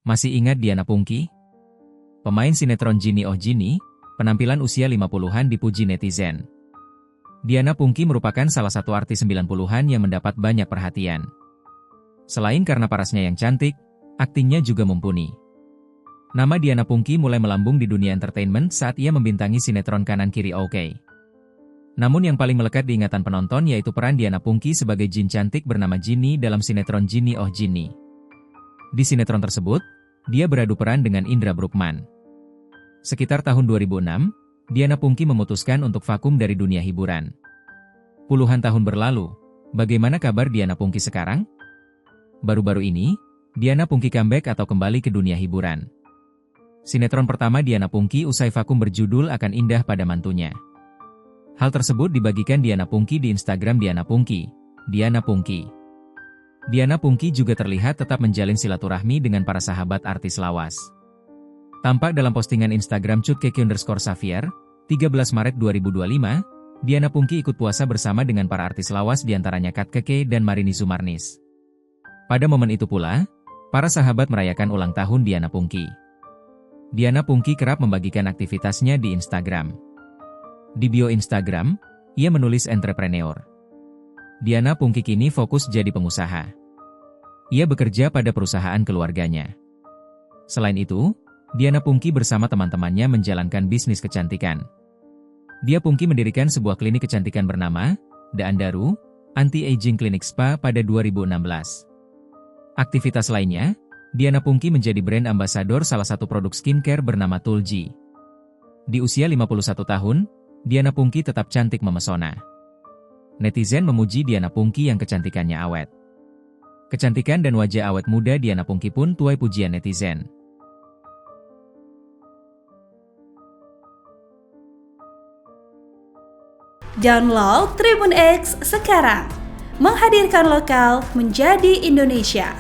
Masih ingat Diana Pungky? Pemain sinetron Genie Oh Genie, penampilan usia 50-an dipuji netizen. Diana Pungky merupakan salah satu artis 90-an yang mendapat banyak perhatian. Selain karena parasnya yang cantik, aktingnya juga mumpuni. Nama Diana Pungky mulai melambung di dunia entertainment saat ia membintangi sinetron Kanan Kiri Oke. Namun yang paling melekat di ingatan penonton yaitu peran Diana Pungky sebagai jin cantik bernama Genie dalam sinetron Genie Oh Genie. Di sinetron tersebut, dia beradu peran dengan Indra Bruggman. Sekitar tahun 2006, Diana Pungky memutuskan untuk vakum dari dunia hiburan. Puluhan tahun berlalu, bagaimana kabar Diana Pungky sekarang? Baru-baru ini, Diana Pungky comeback atau kembali ke dunia hiburan. Sinetron pertama Diana Pungky usai vakum berjudul Akan Indah Pada Mantunya. Hal tersebut dibagikan Diana Pungky di Instagram Diana Pungky, Diana Pungky. Diana Pungky juga terlihat tetap menjalin silaturahmi dengan para sahabat artis lawas. Tampak dalam postingan Instagram @Keke_Xavier, 13 Maret 2025, Diana Pungky ikut puasa bersama dengan para artis lawas diantaranya Kat Keke dan Marini Zumarnis. Pada momen itu pula, para sahabat merayakan ulang tahun Diana Pungky. Diana Pungky kerap membagikan aktivitasnya di Instagram. Di bio Instagram, ia menulis entrepreneur. Diana Pungky kini fokus jadi pengusaha. Ia bekerja pada perusahaan keluarganya. Selain itu, Diana Pungky bersama teman-temannya menjalankan bisnis kecantikan. Dia Pungky mendirikan sebuah klinik kecantikan bernama The Andaru, Anti-Aging Clinic Spa pada 2016. Aktivitas lainnya, Diana Pungky menjadi brand ambasador salah satu produk skincare bernama Tulji. Di usia 51 tahun, Diana Pungky tetap cantik memesona. Netizen memuji Diana Pungky yang kecantikannya awet. Kecantikan dan wajah awet muda Diana Pungky pun tuai pujian netizen. Download Tribun X sekarang, menghadirkan lokal menjadi Indonesia.